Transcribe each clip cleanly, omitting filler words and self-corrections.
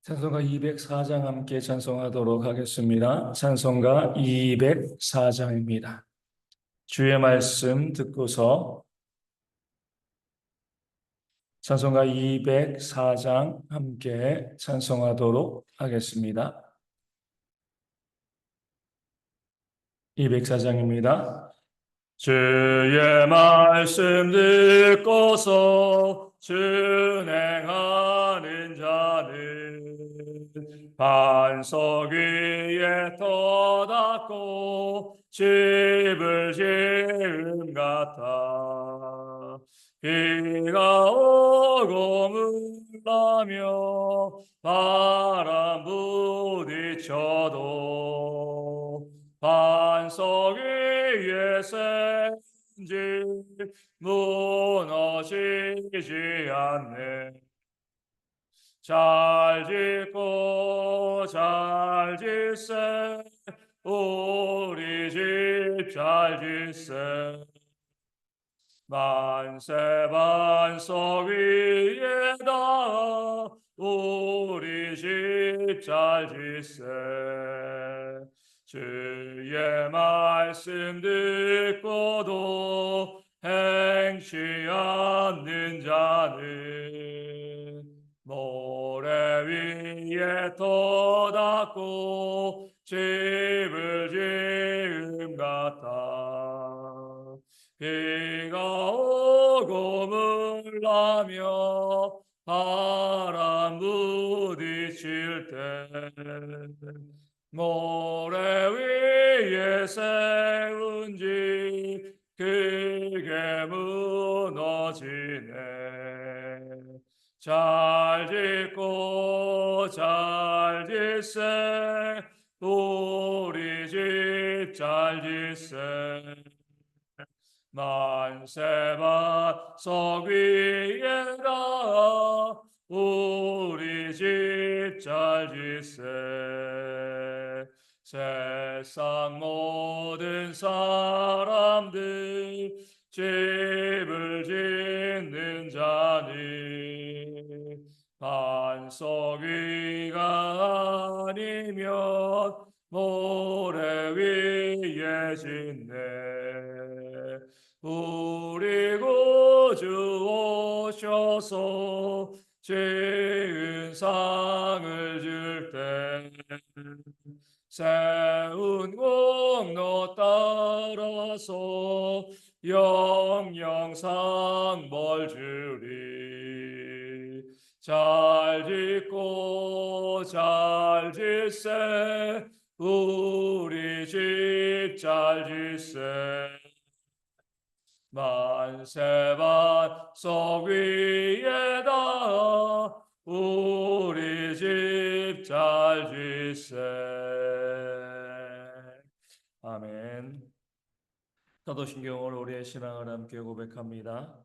찬송가 204장 함께 찬송하도록 하겠습니다. 찬송가 204장입니다. 주의 말씀 듣고서 찬송가 204장 함께 찬송하도록 하겠습니다. 204장입니다. 주의 말씀 듣고서 준행하는 자는 반석 위에 터닫고 집을 지음 같아. 비가 오고 물나며 바람 부딪혀도 반석 위에 센지 무너지지 않네. 잘 짓고 잘 짓세 우리 집 잘 짓세. 만세 반석 위에다 우리 집 잘 짓세. 주의 말씀 듣고도 행치 않는 자는 모래 위에 터닫고 집을 지음 같아. 비가 오고 물나며 바람 부딪힐 때 모래 위에 세운 집 크게 무너지네. 잘 짓고 잘 짓세 우리 집 잘 짓세. 만세 반석 위에다 우리 집 잘 짓세. 세상 모든 사람들 집을 짓는 자니 반석 위가 아니면 모래 위에 짓네. 우리 구주 오셔서 지은 상을 줄 때 세운 공로 따라서 영영상 벌 주리. 잘 짓고 잘 짓세 우리 집 잘 짓세. 만세 반석 위에다 우리 집 잘 짓세. 아멘. 사도신경으로 우리의 신앙을 함께 고백합니다.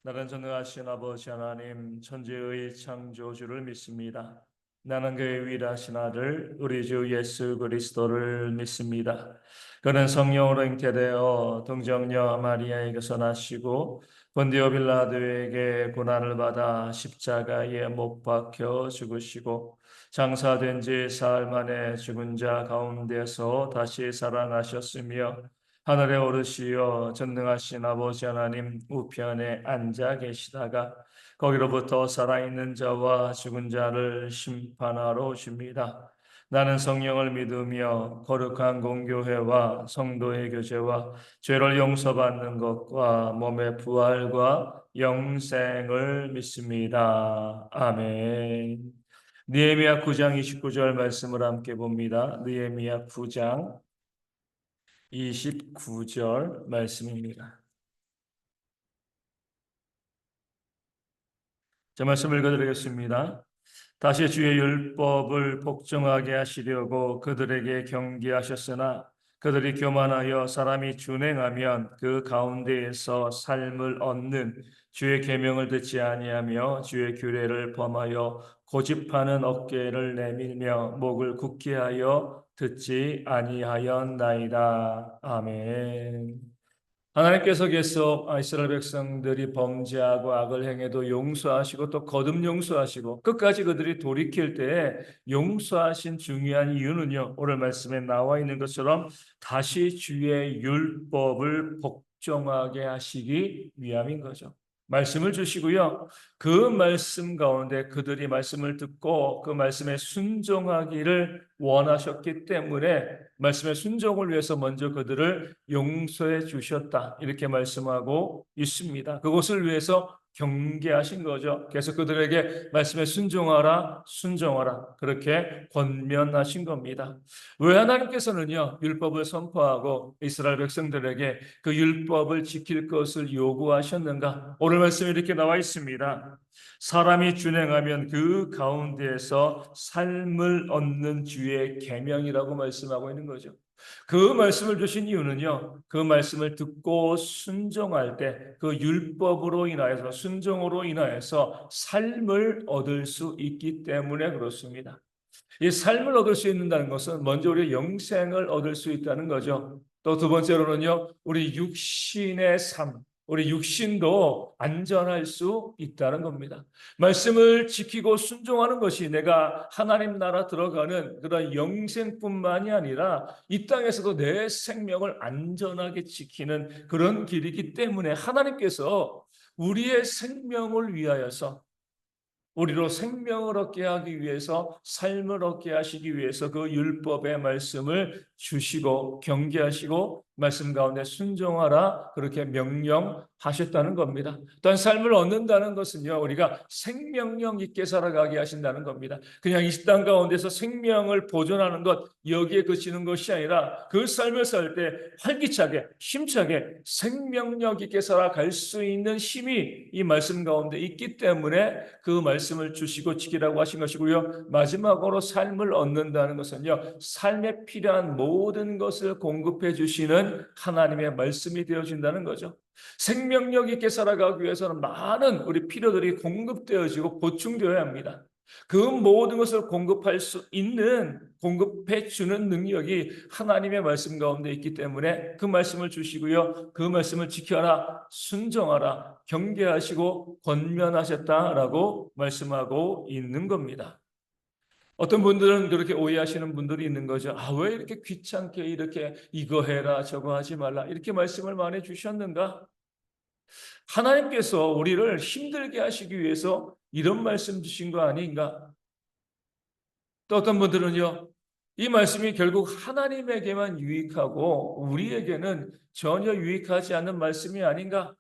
나는 전능하신 아버지 하나님 천지의 창조주를 믿습니다. 나는 그의 위대하신 아들 우리 주 예수 그리스도를 믿습니다. 그는 성령으로 잉태되어 동정녀 마리아에게서 나시고 본디오 빌라도에게 고난을 받아 십자가에 못 박혀 죽으시고 장사된 지 사흘 만에 죽은 자 가운데서 다시 살아나셨으며 하늘에 오르시어 전능하신 아버지 하나님 우편에 앉아 계시다가 거기로부터 살아있는 자와 죽은 자를 심판하러 오십니다. 나는 성령을 믿으며 거룩한 공교회와 성도의 교제와 죄를 용서받는 것과 몸의 부활과 영생을 믿습니다. 아멘. 느헤미야 9장 29절 말씀을 함께 봅니다. 느헤미야 9장 29절 말씀입니다. 제 말씀 읽어드리겠습니다. 다시 주의 율법을 복종하게 하시려고 그들에게 경계하셨으나 그들이 교만하여 사람이 준행하면 그 가운데에서 삶을 얻는 주의 계명을 듣지 아니하며 주의 규례를 범하여 고집하는 어깨를 내밀며 목을 굳게 하여 듣지 아니하였나이다. 아멘. 하나님께서 계속 이스라엘 백성들이 범죄하고 악을 행해도 용서하시고 또 거듭 용서하시고 끝까지 그들이 돌이킬 때에 용서하신 중요한 이유는요. 오늘 말씀에 나와 있는 것처럼 다시 주의 율법을 복종하게 하시기 위함인 거죠. 말씀을 주시고요. 그 말씀 가운데 그들이 말씀을 듣고 그 말씀에 순종하기를 원하셨기 때문에 말씀의 순종을 위해서 먼저 그들을 용서해 주셨다. 이렇게 말씀하고 있습니다. 그것을 위해서 경계하신 거죠. 그래서 그들에게 말씀에 순종하라, 순종하라. 그렇게 권면하신 겁니다. 왜 하나님께서는요, 율법을 선포하고 이스라엘 백성들에게 그 율법을 지킬 것을 요구하셨는가? 오늘 말씀에 이렇게 나와 있습니다. 사람이 준행하면 그 가운데에서 삶을 얻는 주의 계명이라고 말씀하고 있는 거죠. 그 말씀을 주신 이유는요, 그 말씀을 듣고 순종할 때 그 율법으로 인하여서 순종으로 인하여서 삶을 얻을 수 있기 때문에 그렇습니다. 이 삶을 얻을 수 있다는 것은 먼저 우리 영생을 얻을 수 있다는 거죠. 또 두 번째로는요, 우리 육신의 삶, 우리 육신도 안전할 수 있다는 겁니다. 말씀을 지키고 순종하는 것이 내가 하나님 나라 들어가는 그런 영생뿐만이 아니라 이 땅에서도 내 생명을 안전하게 지키는 그런 길이기 때문에 하나님께서 우리의 생명을 위하여서 우리로 생명을 얻게 하기 위해서 삶을 얻게 하시기 위해서 그 율법의 말씀을 주시고 경계하시고 말씀 가운데 순종하라 그렇게 명령하셨다는 겁니다. 또한 삶을 얻는다는 것은요 우리가 생명력 있게 살아가게 하신다는 겁니다. 그냥 이 땅 가운데서 생명을 보존하는 것 여기에 그치는 것이 아니라 그 삶을 살 때 활기차게 힘차게 생명력 있게 살아갈 수 있는 힘이 이 말씀 가운데 있기 때문에 그 말씀을 주시고 지키라고 하신 것이고요. 마지막으로 삶을 얻는다는 것은요 삶에 필요한 모든 것을 공급해 주시는 하나님의 말씀이 되어진다는 거죠. 생명력 있게 살아가기 위해서는 많은 우리 필요들이 공급되어지고 보충되어야 합니다. 그 모든 것을 공급할 수 있는 공급해 주는 능력이 하나님의 말씀 가운데 있기 때문에 그 말씀을 주시고요. 그 말씀을 지켜라, 순종하라, 경계하시고 권면하셨다라고 말씀하고 있는 겁니다. 어떤 분들은 그렇게 오해하시는 분들이 있는 거죠. 왜 이렇게 귀찮게 이렇게 이거 해라 저거 하지 말라 이렇게 말씀을 많이 주셨는가? 하나님께서 우리를 힘들게 하시기 위해서 이런 말씀 주신 거 아닌가? 또 어떤 분들은요. 이 말씀이 결국 하나님에게만 유익하고 우리에게는 전혀 유익하지 않는 말씀이 아닌가?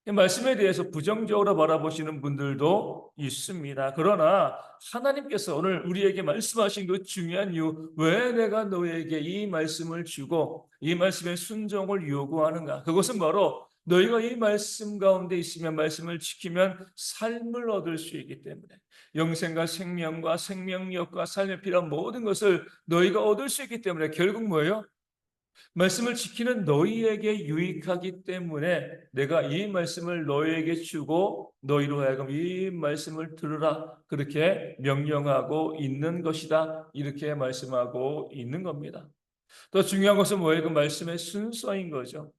이 말씀에 대해서 부정적으로 바라보시는 분들도 있습니다. 그러나 하나님께서 오늘 우리에게 말씀하신 그 중요한 이유, 왜 내가 너에게 이 말씀을 주고 이 말씀의 순종을 요구하는가? 그것은 바로 너희가 이 말씀 가운데 있으면 말씀을 지키면 삶을 얻을 수 있기 때문에 영생과 생명과 생명력과 삶에 필요한 모든 것을 너희가 얻을 수 있기 때문에 결국 뭐예요? 말씀을 지키는 너희에게 유익하기 때문에 내가 이 말씀을 너희에게 주고 너희로 하여금 이 말씀을 들으라 그렇게 명령하고 있는 것이다 이렇게 말씀하고 있는 겁니다. 더 중요한 것은 뭐예요? 그 말씀의 순서인 거죠.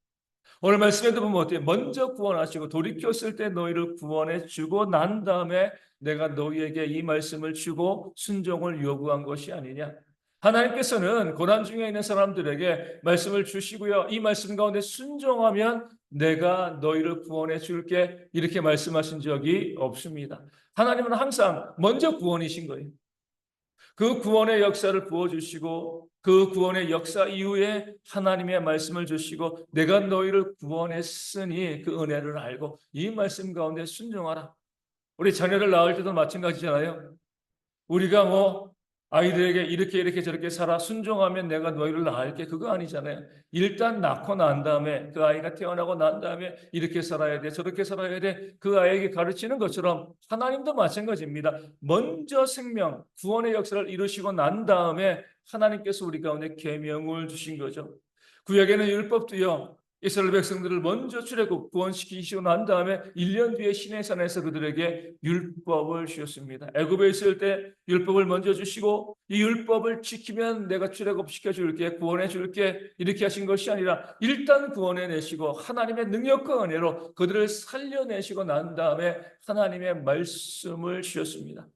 오늘 말씀에도 보면 어때요? 먼저 구원하시고 돌이켰을 때 너희를 구원해 주고 난 다음에 내가 너희에게 이 말씀을 주고 순종을 요구한 것이 아니냐. 하나님께서는 고난 중에 있는 사람들에게 말씀을 주시고요. 이 말씀 가운데 순종하면 내가 너희를 구원해 줄게 이렇게 말씀하신 적이 없습니다. 하나님은 항상 먼저 구원이신 거예요. 그 구원의 역사를 부어주시고 그 구원의 역사 이후에 하나님의 말씀을 주시고 내가 너희를 구원했으니 그 은혜를 알고 이 말씀 가운데 순종하라. 우리 자녀를 낳을 때도 마찬가지잖아요. 우리가 아이들에게 이렇게 저렇게 살아 순종하면 내가 너희를 낳을게 그거 아니잖아요. 일단 낳고 난 다음에 그 아이가 태어나고 난 다음에 이렇게 살아야 돼 저렇게 살아야 돼 그 아이에게 가르치는 것처럼 하나님도 마찬가지입니다. 먼저 생명 구원의 역사를 이루시고 난 다음에 하나님께서 우리 가운데 계명을 주신 거죠. 구약에는 율법도요 이스라엘 백성들을 먼저 출애굽 구원시키시고 난 다음에 1년 뒤에 시내산에서 그들에게 율법을 주셨습니다. 애굽에 있을 때 율법을 먼저 주시고 이 율법을 지키면 내가 출애굽시켜 줄게, 구원해 줄게, 이렇게 하신 것이 아니라 일단 구원해 내시고 하나님의 능력과 은혜로 그들을 살려내시고 난 다음에 하나님의 말씀을 주셨습니다.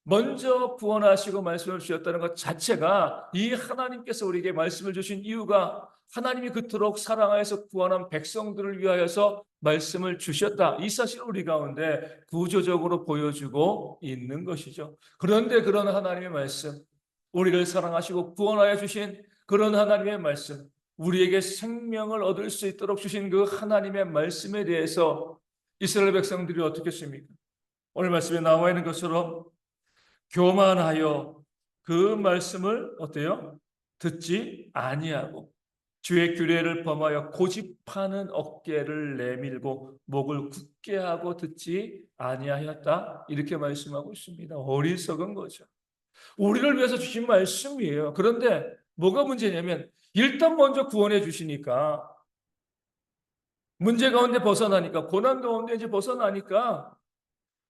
먼저 구원하시고 말씀을 주셨다는 것 자체가, 이 하나님께서 우리에게 말씀을 주신 이유가 하나님이 그토록 사랑하여서 구원한 백성들을 위하여서 말씀을 주셨다, 이 사실을 우리 가운데 구조적으로 보여주고 있는 것이죠. 그런데 그런 하나님의 말씀, 우리를 사랑하시고 구원하여 주신 그런 하나님의 말씀, 우리에게 생명을 얻을 수 있도록 주신 그 하나님의 말씀에 대해서 이스라엘 백성들이 어떻게 했습니까? 오늘 말씀에 나와 있는 것처럼 교만하여 그 말씀을 어때요? 듣지 아니하고 주의 규례를 범하여 고집하는 어깨를 내밀고 목을 굳게 하고 듣지 아니하였다, 이렇게 말씀하고 있습니다. 어리석은 거죠. 우리를 위해서 주신 말씀이에요. 그런데 뭐가 문제냐면 일단 먼저 구원해 주시니까, 문제 가운데 벗어나니까, 고난 가운데 이제 벗어나니까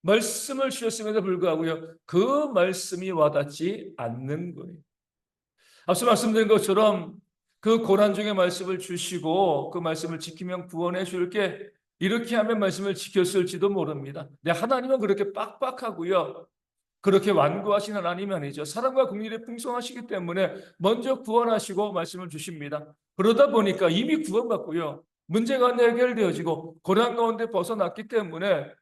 말씀을 주셨음에도 불구하고요, 그 말씀이 와닿지 않는 거예요. 앞서 말씀드린 것처럼 그 고난 중에 말씀을 주시고 그 말씀을 지키면 구원해 줄게, 이렇게 하면 말씀을 지켰을지도 모릅니다. 근데 하나님은 그렇게 빡빡하고요, 그렇게 완고하신 하나님이 아니죠. 사랑과 긍휼이 풍성하시기 때문에 먼저 구원하시고 말씀을 주십니다. 그러다 보니까 이미 구원받고요, 문제가 해결되어지고 고난 가운데 벗어났기 때문에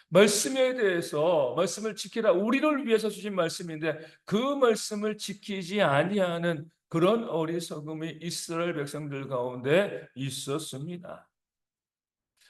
말씀에 대해서, 말씀을 지키라, 우리를 위해서 주신 말씀인데 그 말씀을 지키지 아니하는 그런 어리석음이 이스라엘 백성들 가운데 있었습니다.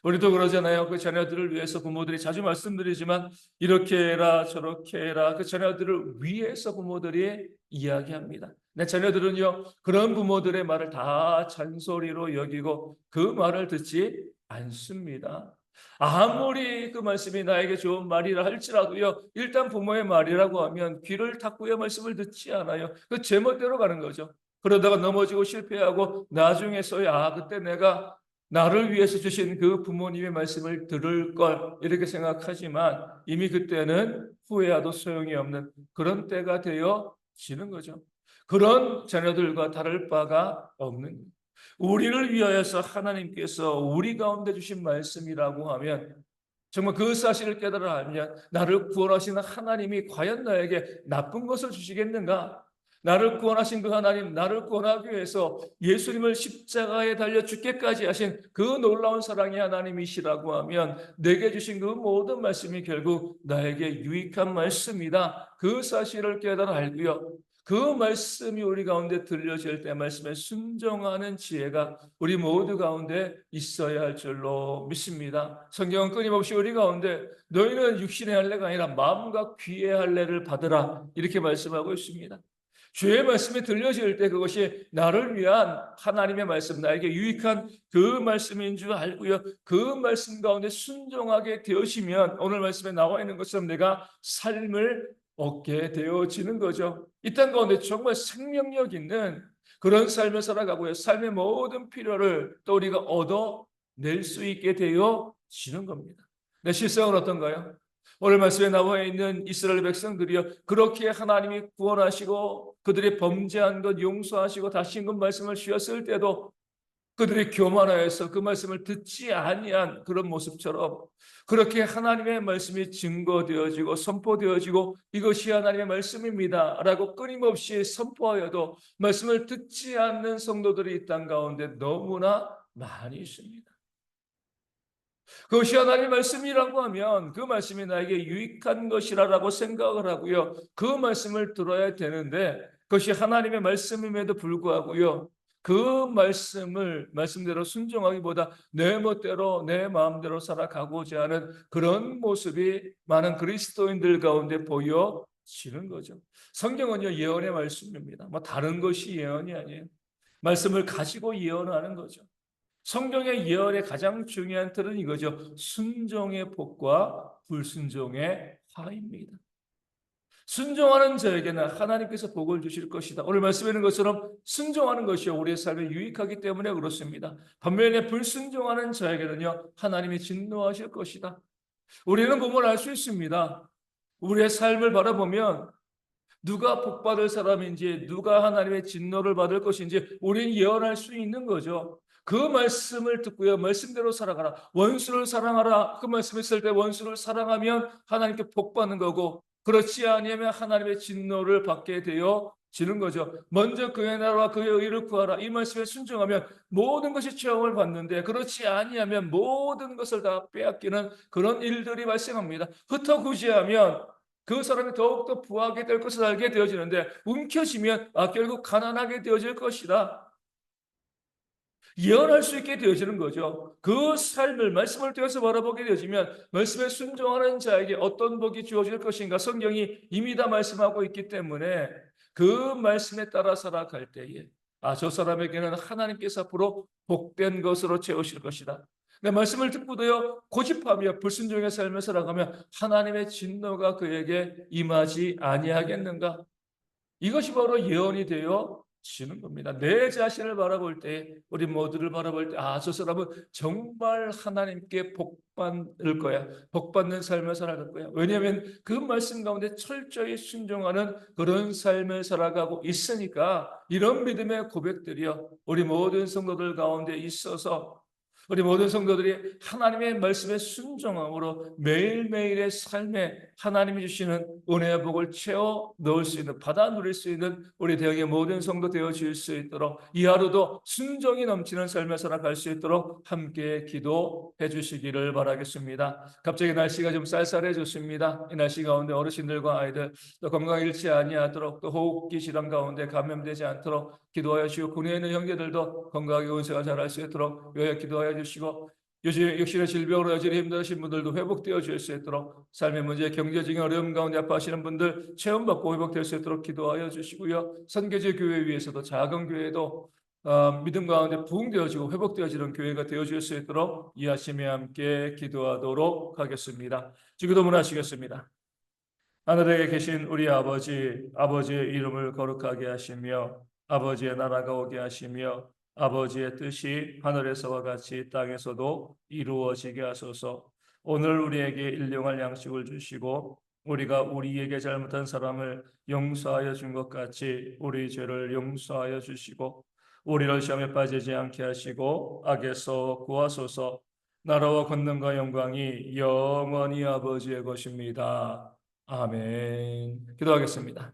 우리도 그러잖아요. 그 자녀들을 위해서 부모들이 자주 말씀드리지만 이렇게 해라 저렇게 해라, 그 자녀들을 위해서 부모들이 이야기합니다. 내 자녀들은요, 그런 부모들의 말을 다 잔소리로 여기고 그 말을 듣지 않습니다. 아무리 그 말씀이 나에게 좋은 말이라 할지라도요, 일단 부모의 말이라고 하면 귀를 닫고요 말씀을 듣지 않아요. 그 제멋대로 가는 거죠. 그러다가 넘어지고 실패하고 나중에서야 그때 내가 나를 위해서 주신 그 부모님의 말씀을 들을 걸, 이렇게 생각하지만 이미 그때는 후회해도 소용이 없는 그런 때가 되어지는 거죠. 그런 자녀들과 다를 바가 없는 거예요. 우리를 위하여서 하나님께서 우리 가운데 주신 말씀이라고 하면, 정말 그 사실을 깨달아 알면 나를 구원하시는 하나님이 과연 나에게 나쁜 것을 주시겠는가? 나를 구원하신 그 하나님, 나를 구원하기 위해서 예수님을 십자가에 달려 죽게까지 하신 그 놀라운 사랑의 하나님이시라고 하면 내게 주신 그 모든 말씀이 결국 나에게 유익한 말씀이다, 그 사실을 깨달아 알고요, 그 말씀이 우리 가운데 들려질 때 말씀에 순종하는 지혜가 우리 모두 가운데 있어야 할 줄로 믿습니다. 성경은 끊임없이 우리 가운데 너희는 육신의 할례가 아니라 마음과 귀의 할례를 받으라, 이렇게 말씀하고 있습니다. 주의 말씀이 들려질 때 그것이 나를 위한 하나님의 말씀, 나에게 유익한 그 말씀인 줄 알고요, 그 말씀 가운데 순종하게 되어지면 오늘 말씀에 나와 있는 것처럼 내가 삶을 얻게 되어지는 거죠. 이 땅 가운데 정말 생명력 있는 그런 삶을 살아가고요, 삶의 모든 필요를 또 우리가 얻어낼 수 있게 되어지는 겁니다. 내 실상은 어떤가요? 오늘 말씀에 나와 있는 이스라엘 백성들이요, 그렇게 하나님이 구원하시고 그들이 범죄한 것 용서하시고 다시 임금 말씀을 주셨을 때도 그들이 교만하여서 그 말씀을 듣지 아니한 그런 모습처럼, 그렇게 하나님의 말씀이 증거되어지고 선포되어지고 이것이 하나님의 말씀입니다 라고 끊임없이 선포하여도 말씀을 듣지 않는 성도들이 이 땅 가운데 너무나 많이 있습니다. 그것이 하나님의 말씀이라고 하면 그 말씀이 나에게 유익한 것이라고 생각을 하고요, 그 말씀을 들어야 되는데 그것이 하나님의 말씀임에도 불구하고요, 그 말씀을 말씀대로 순종하기보다 내 멋대로 내 마음대로 살아가고자 하는 그런 모습이 많은 그리스도인들 가운데 보여지는 거죠. 성경은요, 예언의 말씀입니다. 뭐 다른 것이 예언이 아니에요. 말씀을 가지고 예언하는 거죠. 성경의 예언의 가장 중요한 틀은 이거죠. 순종의 복과 불순종의 화입니다. 순종하는 자에게는 하나님께서 복을 주실 것이다. 오늘 말씀에 있는 것처럼 순종하는 것이 우리의 삶에 유익하기 때문에 그렇습니다. 반면에 불순종하는 자에게는요, 하나님이 진노하실 것이다. 우리는 보면 알 수 있습니다. 우리의 삶을 바라보면 누가 복받을 사람인지, 누가 하나님의 진노를 받을 것인지 우리는 예언할 수 있는 거죠. 그 말씀을 듣고요, 말씀대로 살아가라. 원수를 사랑하라. 그 말씀했을 때 원수를 사랑하면 하나님께 복받는 거고, 그렇지 아니하면 하나님의 진노를 받게 되어지는 거죠. 먼저 그의 나라와 그의 의를 구하라. 이 말씀에 순종하면 모든 것이 체험을 받는데, 그렇지 아니하면 모든 것을 다 빼앗기는 그런 일들이 발생합니다. 흩어구지하면 그 사람이 더욱더 부하게 될 것을 알게 되어지는데, 움켜쥐면 결국 가난하게 되어질 것이다. 예언할 수 있게 되어지는 거죠. 그 삶을 말씀을 통해서 바라보게 되어지면 말씀에 순종하는 자에게 어떤 복이 주어질 것인가 성경이 이미 다 말씀하고 있기 때문에 그 말씀에 따라 살아갈 때에 저 사람에게는 하나님께서 앞으로 복된 것으로 채우실 것이다. 내 말씀을 듣고도요 고집하며 불순종의 삶을 살아가면 하나님의 진노가 그에게 임하지 아니하겠는가? 이것이 바로 예언이 되어지는 겁니다. 내 자신을 바라볼 때, 우리 모두를 바라볼 때, 저 사람은 정말 하나님께 복받을 거야. 복받는 삶을 살아갈 거야. 왜냐하면 그 말씀 가운데 철저히 순종하는 그런 삶을 살아가고 있으니까 이런 믿음의 고백들이요, 우리 모든 성도들 가운데 있어서 우리 모든 성도들이 하나님의 말씀에 순종함으로 매일매일의 삶에 하나님이 주시는 은혜의 복을 채워 넣을 수 있는, 받아 누릴 수 있는 우리 대형의 모든 성도 되어질 수 있도록 이 하루도 순종이 넘치는 삶을 살아갈 수 있도록 함께 기도해 주시기를 바라겠습니다. 갑자기 날씨가 좀 쌀쌀해졌습니다. 이 날씨 가운데 어르신들과 아이들 또 건강 잃지 아니하도록, 또 호흡기 질환 가운데 감염되지 않도록 기도하여 주시고, 군에 있는 형제들도 건강하게 은사가 잘할 수 있도록 요약 기도하여 주시고, 요즘 역시나 질병으로 여전히 힘드신 분들도 회복되어 줄 수 있도록, 삶의 문제, 경제적인 어려움 가운데 아파하시는 분들 체험받고 회복될 수 있도록 기도하여 주시고요. 선교제 교회 위에서도 작은 교회도 믿음 가운데 부흥되어지고 회복되어지는 교회가 되어줄 수 있도록 이하심에 함께 기도하도록 하겠습니다. 기도문하시겠습니다. 하늘에 계신 우리 아버지, 아버지의 이름을 거룩하게 하시며 아버지의 나라가 오게 하시며 아버지의 뜻이 하늘에서와 같이 땅에서도 이루어지게 하소서. 오늘 우리에게 일용할 양식을 주시고 우리가 우리에게 잘못한 사람을 용서하여 준 것 같이 우리 죄를 용서하여 주시고 우리를 시험에 빠지지 않게 하시고 악에서 구하소서. 나라와 권능과 영광이 영원히 아버지의 것입니다. 아멘. 기도하겠습니다.